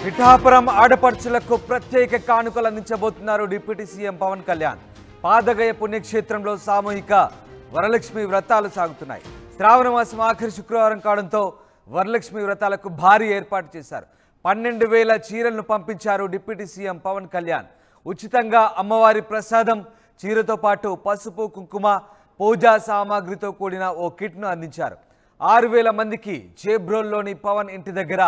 పిఠాపురం ఆడపడుచులకు ప్రత్యేక కానుకలు అందించబోతున్నారు డిప్యూటీ సీఎం పవన్ కళ్యాణ్. పాదగయ పుణ్యక్షేత్రంలో సామూహిక వరలక్ష్మి వ్రతాలు సాగుతున్నాయి. శ్రావణ మాసం ఆఖరి శుక్రవారం కావడంతో వరలక్ష్మి వ్రతాలకు భారీ ఏర్పాటు చేశారు. 12,000 చీరలను పంపించారు డిప్యూటీ సీఎం పవన్ కళ్యాణ్. ఉచితంగా అమ్మవారి ప్రసాదం, చీరతో పాటు పసుపు, కుంకుమ, పూజా సామాగ్రితో కూడిన ఓ కిట్ను అందించారు. 6,000 మందికి చేబ్రోల్లోని పవన్ ఇంటి దగ్గర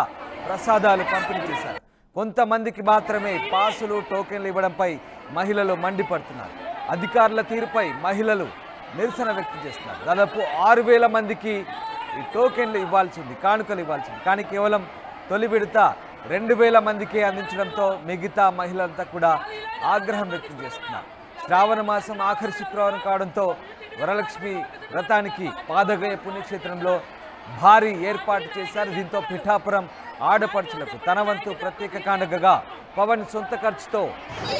ప్రసాదాలు పంపిణీ చేశారు. కొంతమందికి మాత్రమే పాసులు, టోకెన్లు ఇవ్వడంపై మహిళలు మండిపడుతున్నారు. అధికారుల తీరుపై మహిళలు నిరసన వ్యక్తం చేస్తున్నారు. దాదాపు 6,000 మందికి ఈ టోకెన్లు ఇవ్వాల్సింది, కానుకలు ఇవ్వాల్సింది. కానీ కేవలం తొలి విడత 2,000 మందికే అందించడంతో మిగతా మహిళలంతా కూడా ఆగ్రహం వ్యక్తం చేస్తున్నారు. శ్రావణ మాసం ఆఖరి శుక్రవారం కావడంతో వరలక్ష్మి వ్రతానికి పాదగయ పుణ్యక్షేత్రంలో భారీ ఏర్పాటు చేశారు. దీంతో పిఠాపురం ఆడపడుచులకు తన వంతు ప్రత్యేక కానుకగా పవన్ సొంత ఖర్చుతో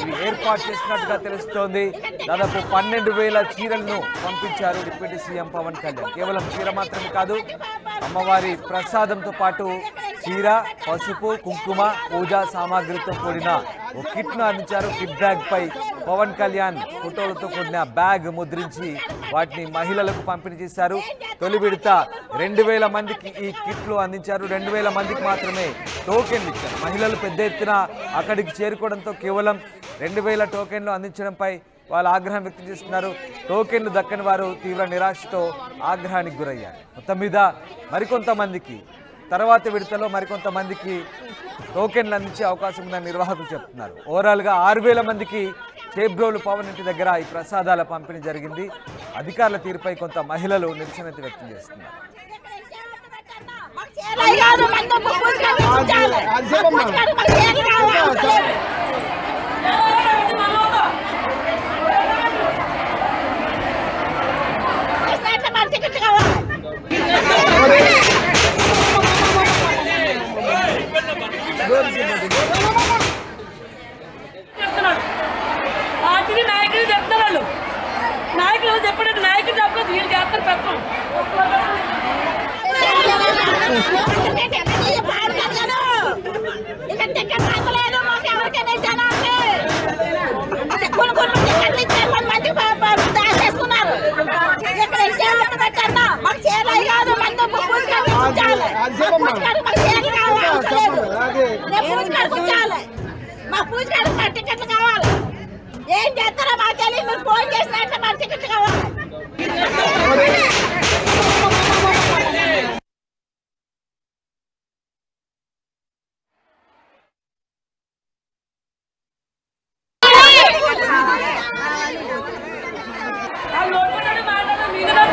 ఇవి ఏర్పాటు చేసినట్టుగా తెలుస్తోంది. దాదాపు 12,000 చీరలను పంపించారు డిప్యూటీ సీఎం పవన్ కళ్యాణ్. కేవలం చీర మాత్రమే కాదు, అమ్మవారి ప్రసాదంతో పాటు చీర, పసుపు, కుంకుమ, పూజా సామాగ్రితో కూడిన ఓ కిట్ను అందించారు. కిట్ బ్యాగ్ పై పవన్ కళ్యాణ్ ఫోటోలతో కూడిన బ్యాగ్ ముద్రించి వాటిని మహిళలకు పంపిణీ చేశారు. తొలి విడత 2,000 మందికి ఈ కిట్లు అందించారు. 2,000 మందికి మాత్రమే టోకెన్లు ఇచ్చారు. మహిళలు పెద్ద ఎత్తున అక్కడికి చేరుకోవడంతో కేవలం 2,000 టోకెన్లు అందించడంపై వాళ్ళు ఆగ్రహం వ్యక్తం చేస్తున్నారు. టోకెన్లు దక్కని వారు తీవ్ర నిరాశతో ఆగ్రహానికి గురయ్యారు. మొత్తం మీద మరికొంతమందికి తర్వాత విడతలో మరికొంతమందికి టోకెన్లు అందించే అవకాశం ఉందని నిర్వాహకులు చెప్తున్నారు. ఓవరాల్గా 6,000 మందికి చేబ్రోలు పవన్ ఇంటి దగ్గర ఈ ప్రసాదాల పంపిణీ జరిగింది. అధికారుల తీరుపై కొంత మహిళలు నిరసన వ్యక్తం చేస్తున్నారు. పార్టీ నాయకులు చెప్తున్నారు, నాయకులు చెప్పినట్టు నాయకులు చెప్పలేదు, వీళ్ళు చేస్తారు పెద్దలు. మా పూజ గారు టికెట్లు కావాలి. ఏం చేస్తారో మాకు తెలియదు. మీరు ఫోన్ చేసినట్టు మా టికెట్ కావాలి.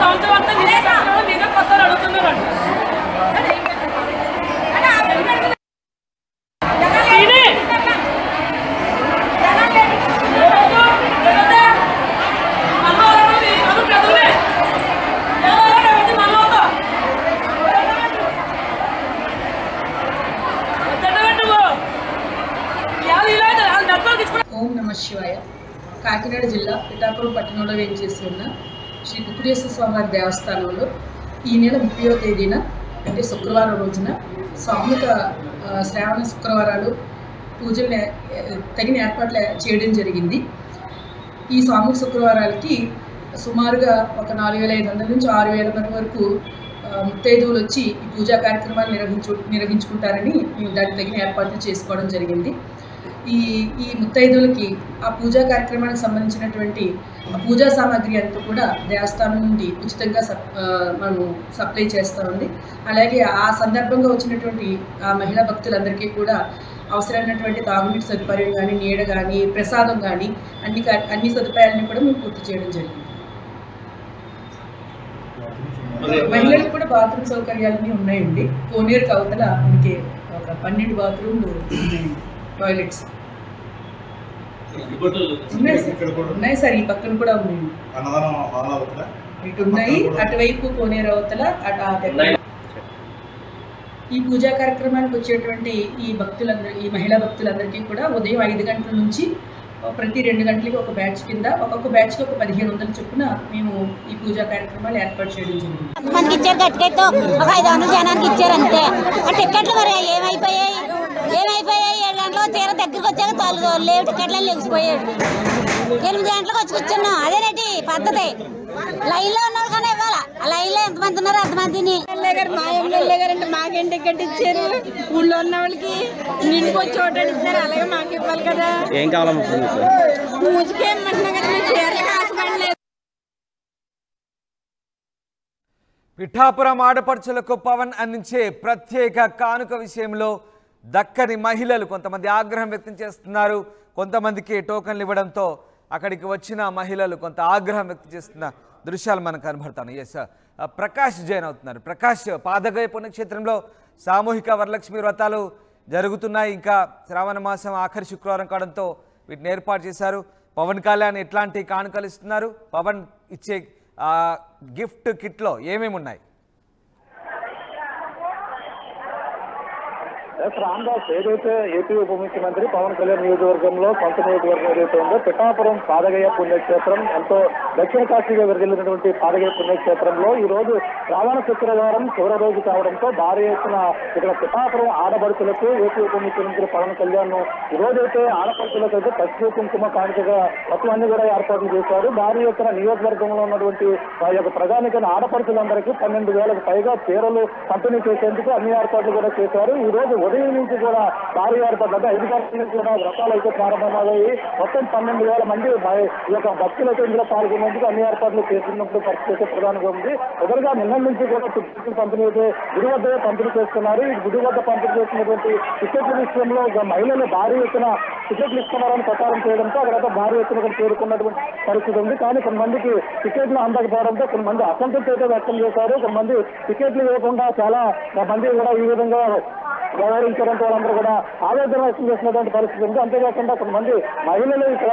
సంవత్సరం అంతా మీద కొత్త అడుగుతున్నారు. ఓం నమ శివాయ. కాకినాడ జిల్లా పిఠాపురం పట్టణంలో వేయించేసి ఉన్న శ్రీ కుక్కుడేశ్వర స్వామివారి దేవస్థానంలో ఈ నెల 30వ తేదీన అంటే శుక్రవారం రోజున సామూహిక శ్రావణ శుక్రవారాలు పూజలు తగిన ఏర్పాట్లు చేయడం జరిగింది. ఈ సామూహిక శుక్రవారాలకి సుమారుగా ఒక 4,500 నుంచి 6,000 మంది వరకు ముత్తైదువులు వచ్చి ఈ పూజా కార్యక్రమాలు నిర్వహించుకుంటారని మేము దానికి తగిన ఏర్పాట్లు చేసుకోవడం జరిగింది. ఈ ముత్తైదువులకి ఆ పూజా కార్యక్రమానికి సంబంధించినటువంటి పూజా సామాగ్రి అంతా కూడా దేవస్థానం నుండి ఉచితంగా మనం సప్లై చేస్తామండి. అలాగే ఆ సందర్భంగా వచ్చినటువంటి ఆ మహిళా భక్తులందరికీ కూడా అవసరమైనటువంటి తాగునీటి సదుపాయం కానీ, నీడ కానీ, ప్రసాదం కానీ అన్ని సదుపాయాలను కూడా మేము పూర్తి చేయడం జరిగింది. మహిళలకు కూడా బాత్రూమ్ సౌకర్యాలన్నీ ఉన్నాయండి. కోనేరు కవతల మనకి ఒక 12 బాత్రూమ్లు ఉన్నాయండి, టాయిలెట్స్ ఉన్నాయి సార్. ఈ పక్కన కూడా ఉన్నాయండి, ఇటు ఉన్నాయి, అటువైపు కోనేరు అవతల ఈ పూజా కార్యక్రమానికి వచ్చేటువంటి ఈ మహిళా భక్తులందరికీ కూడా ఉదయం 5 గంటల నుంచి ప్రతి 2 గంటలకి ఒక బ్యాచ్ కింద ఒక్కొక్క బ్యాచ్కి ఒక 1,500 చొప్పున మేము ఈ పూజా కార్యక్రమాలు ఏర్పాటు చేయడం జరిగింది. మనకి ఇచ్చారు గట్టికైతే ఒక 500 జనానికి ఇచ్చారు అంతే. ఆ టికెట్లు మరి ఏమైపోయాయి గంటలు తీర దగ్గరికి వచ్చాక లేవు టికెట్లను లెగిసిపోయాడు. 8 గంటలకు వచ్చి కూర్చున్నాం. అదేనండి పద్ధతి. లైన్లో ఉన్న వాళ్ళకన్నా ఇవ్వాలా. ఆ లైన్లో ఎంతమంది ఉన్నారో అంతమందిని. మా ఎమ్మెల్యే గారు మాకేం టికెట్ ఇచ్చారు. ఊళ్ళో ఉన్న వాళ్ళకి నిండుకు వచ్చి ఓటాడు ఇస్తున్నారు. అలాగే మాకు ఇవ్వాలి కదా. ఏం కావాలమ్మా? మూజికేమంటున్నాం కదా, మేము చీరలకు ఆశపడలేదు. పిఠాపురం ఆడపడుచులకు పవన్ అందించే ప్రత్యేక కానుక విషయంలో దక్కని మహిళలు కొంతమంది ఆగ్రహం వ్యక్తం చేస్తున్నారు. కొంతమందికి టోకన్లు ఇవ్వడంతో అక్కడికి వచ్చిన మహిళలు కొంత ఆగ్రహం వ్యక్తం చేస్తున్న దృశ్యాలు మనకు కనబడతాను. ఎస్, ప్రకాష్ జైన్ అవుతున్నారు. ప్రకాష్, పాదగయ పుణ్యక్షేత్రంలో సామూహిక వరలక్ష్మి వ్రతాలు జరుగుతున్నాయి. ఇంకా శ్రావణ మాసం ఆఖరి శుక్రవారం కావడంతో వీటిని ఏర్పాటు చేశారు. పవన్ కళ్యాణ్ ఎట్లాంటి కానుకలు ఇస్తున్నారు? పవన్ ఇచ్చే గిఫ్ట్ కిట్లో ఏమేమి ఉన్నాయి? రామ్దాస్, ఏదైతే ఏపీ ఉప ముఖ్యమంత్రి పవన్ కళ్యాణ్ నియోజకవర్గంలో సొంత నియోజకవర్గం ఏదైతే ఉందో పిఠాపురం పాదగయ పుణ్యక్షేత్రం, ఎంతో దక్షిణ కాశీగా వెలిగినటువంటి పాదగయ పుణ్యక్షేత్రంలో ఈ రోజు శ్రావణ శుక్రవారం చివరి రోజు కావడంతో భారీ ఎత్తున ఇక్కడ పిఠాపురం ఆడపడుచులకు ఏపీ ఉప ముఖ్యమంత్రి పవన్ కళ్యాణ్ ఈ రోజైతే ఆడపడుచులకు అయితే పసుపు కుంకుమ కానుకగా మొత్తం అన్ని కూడా ఏర్పాట్లు చేశారు. భారీ ఎత్తున నియోజకవర్గంలో ఉన్నటువంటి ఆ యొక్క ప్రజానికైన ఆడపడుచులందరికీ 12,000కు పైగా చీరలు పంపిణీ చేసేందుకు అన్ని ఏర్పాట్లు కూడా చేశారు. ఈ రోజు ఉదయం నుంచి కూడా భారీ ఏర్పాట్లు, అంటే 5 గంటల నుంచి కూడా వ్రతాలు అయితే ప్రారంభమయ్యాయి. మొత్తం 12,000 మంది ఈ యొక్క భక్తులు అయితే ఇందులో పాల్గొనేందుకు అన్ని ఏర్పాట్లు చేస్తున్నప్పుడు పరిస్థితి అయితే ప్రధానంగా ఉంది. మొదలుగా నిన్న నుంచి కూడా టికెట్లు పంపిణీ అయితే గుడి వద్ద పంపిణీ చేస్తున్నారు. ఈ గుడి వద్ద పంపిణీ చేస్తున్నటువంటి టికెట్ల విషయంలో మహిళలు భారీ ఎత్తున టికెట్లు ఇస్తున్నారని ప్రచారం చేయడంతో అక్కడైతే భారీ ఎత్తున చేరుకున్నటువంటి పరిస్థితి ఉంది. కానీ కొంతమందికి టికెట్లు అందకపోవడంతో కొంతమంది అసంతృప్తి అయితే వ్యక్తం చేశారు. కొంతమంది టికెట్లు ఇవ్వకుండా చాలా మంది కూడా ఈ విధంగా వ్యవహరించడంతో వాళ్ళందరూ కూడా ఆవేదన వ్యక్తం చేసినటువంటి పరిస్థితి ఉంది. అంతేకాకుండా కొంతమంది మహిళలు ఇక్కడ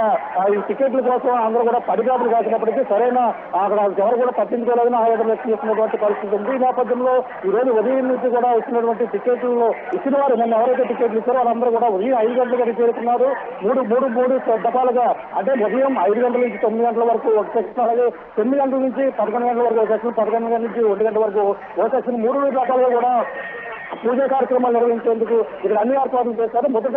ఈ టికెట్ల కోసం అందరూ కూడా పడిగాపులు కాసినప్పటికీ సరైన అక్కడ ఎవరు కూడా పట్టించుకోలేదని ఆవేదన వ్యక్తం చేసినటువంటి పరిస్థితి ఉంది. ఈ నేపథ్యంలో ఈ రోజు ఉదయం నుంచి కూడా ఇచ్చినటువంటి టికెట్లలో ఇచ్చిన వారు నిన్న ఎవరైతే టికెట్లు ఇచ్చారో వాళ్ళందరూ కూడా ఉదయం 5 గంటలకు చేరుకున్నారు. మూడు దఫాలుగా, అంటే ఉదయం 5 గంటల నుంచి 9 గంటల వరకు ఒక సెక్షన్, అలాగే 9 గంటల నుంచి 11 గంటల వరకు ఒక సెక్షన్, 11 గంటల నుంచి 1 గంట వరకు ఒక సెక్షన్, 3 రకాలుగా కూడా పూజా కార్యక్రమాలు నిర్వహించేందుకు ఇక్కడ అన్ని ఏర్పాట్లు చేశారు. మొదట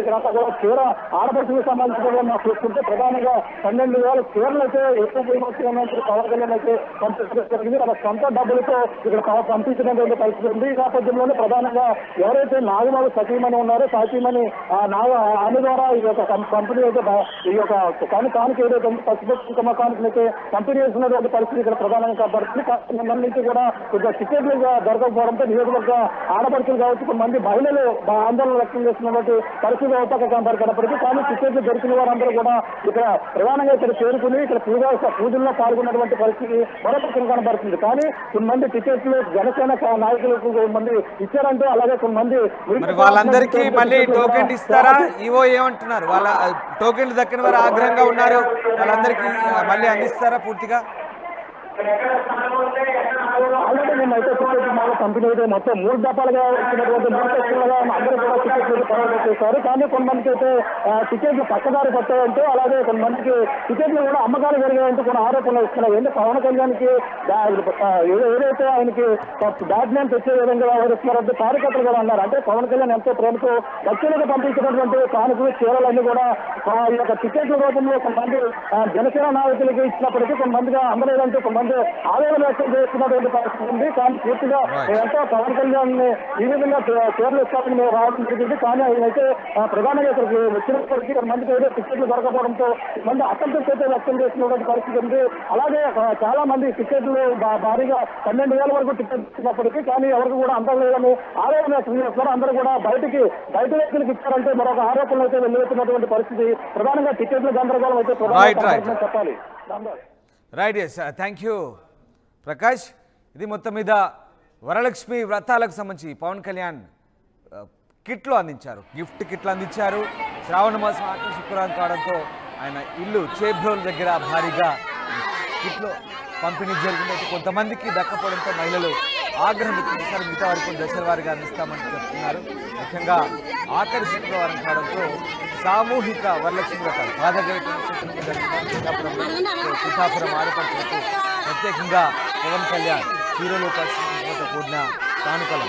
ఇక్కడ చీర ఆడపడుచులకు సంబంధించిన మనం చూసుకుంటే ప్రధానంగా 12,000 చీరలు అయితే ఎక్కువ ముఖ్యమంత్రి పవన్ కళ్యాణ్ అయితే పంపించడం జరిగింది. తన సొంత డబ్బులతో ఇక్కడ పంపించినటువంటి పరిస్థితి ఉంది. ఈ నేపథ్యంలోనే ప్రధానంగా ఎవరైతే నాగమాలు సతీమణి ఉన్నారో సతీమణి ఆమె ద్వారా ఈ యొక్క కంపెనీ అయితే ఈ యొక్క కానుక ఏదైతే పసుపు కుంకుమ కానుకనైతే పంపిణీ చేస్తున్నటువంటి పరిస్థితి ఇక్కడ ప్రధానంగా కనబడుతుంది. నిన్న నుంచి కూడా కొంచెం టికెట్లు దొరకకపోవడంతో నియోజకవర్గ ఆడపడుచులు కావచ్చు కొంతమంది మహిళలు ఆందోళన వ్యక్తం చేస్తున్నటువంటి పరిస్థితి అవుతాక కనబడినప్పటికీ కానీ టికెట్లు దొరికిన వారందరూ కూడా ఇక్కడ ప్రధానంగా ఇక్కడ చేరుకుని ఇక్కడ పూజల్లో పాల్గొన్నటువంటి పరిస్థితి మరొక కనబడుతుంది. కానీ కొంతమంది టికెట్లు జనసేన నాయకులకు కొంతమంది ఇచ్చారంటే, అలాగే కొంతమంది వాళ్ళందరికీ మళ్ళీ టోకెన్ ఇస్తారా? ఈవో ఏమంటున్నారు? వాళ్ళ టోకెన్లు దక్కిన వారు ఆగ్రహంగా ఉన్నారు. వాళ్ళందరికీ మళ్ళీ అందిస్తారా పూర్తిగా? ఆల్రెడీ మేమైతే టికెట్లు పంపిణీ అయితే మొత్తం 3 దఫాలుగా వచ్చినటువంటి 3 సెక్షన్లుగా అందరూ కూడా టికెట్లు ప్రవేశ చేశారు. కానీ కొంతమందికి అయితే టికెట్లు పక్కదారి పట్టాయంటూ, అలాగే కొంతమందికి టికెట్లు కూడా అమ్మకాలు జరిగాయంటూ కొన్ని ఆరోపణలు ఇస్తున్నాయి. అంటే పవన్ కళ్యాణ్కి ఏదైతే ఆయనకి బ్యాట్ మ్యాన్ తెచ్చే విధంగా వ్యవహరిస్తున్నారంటే కార్యకర్తలు కూడా అన్నారు. అంటే పవన్ కళ్యాణ్ ఎంతో ప్రేమతో భక్తులకు పంపించినటువంటి కానుకలు చీరలన్నీ కూడా ఈ యొక్క టికెట్ల రూపంలో కొంతమంది జనసేన నాయకులకి ఇచ్చినప్పటికీ కొంతమందిగా అందలేదంటూ కొంతమంది ఆవేదన వ్యక్తం చేస్తున్నటువంటి పరిస్థితి ఉంది. కానీ పూర్తిగా ఎంతో పవన్ కళ్యాణ్ ఈ విధంగా చీరలు ఇస్తామని మేము రావడం జరిగింది. కానీ ఆయన అయితే ప్రధానంగా ఇక్కడికి వచ్చినప్పటికీ కొంతమందికి అయితే టికెట్లు దొరకపోవడంతో మంది అసంతృప్తి అయితే వ్యక్తం చేస్తున్నటువంటి పరిస్థితి ఉంది. అలాగే చాలా మంది టికెట్లు భారీగా 12,000 వరకు టికెట్ ఇచ్చినప్పటికీ కానీ ఎవరికి కూడా అందలేదని ఆవేదన వ్యక్తం చేస్తున్నారు. అందరూ కూడా బయట వ్యక్తులకు ఇచ్చారంటే మరొక ఆరోపణలు అయితే వెల్లువెత్తున్నటువంటి పరిస్థితి. ప్రధానంగా టికెట్ల గందరగోళం అయితే ప్రధానంగా చెప్పాలి. Right, yes, thank you Prakash. ఇది మొత్తం మీద వరలక్ష్మి వ్రతాలకు సంబంధించి పవన్ కళ్యాణ్ కిట్లు అందించారు, గిఫ్ట్ కిట్లు అందించారు. శ్రావణ మాసం ఆఖరి శుక్రవారం కావడంతో ఆయన ఇల్లు చేబ్రోల్ దగ్గర భారీగా కిట్లు పంపిణీ జరిగింది. అయితే కొంతమందికి దక్కపోవడంతో మహిళలు ఆగ్రహం వ్యక్తం చేశారు. మిగతా వారికి దశల వారీగా అందిస్తామని చెప్తున్నారు. ముఖ్యంగా ఆఖరి శుక్రవారం కావడంతో సామూహిక వరలక్ష్మి వ్రతాలు పిఠాపురం ఆడపడుచులకు ప్రత్యేకంగా పవన్ కళ్యాణ్ హీరోలు పరిస్థితులతో కూడిన కానుకలు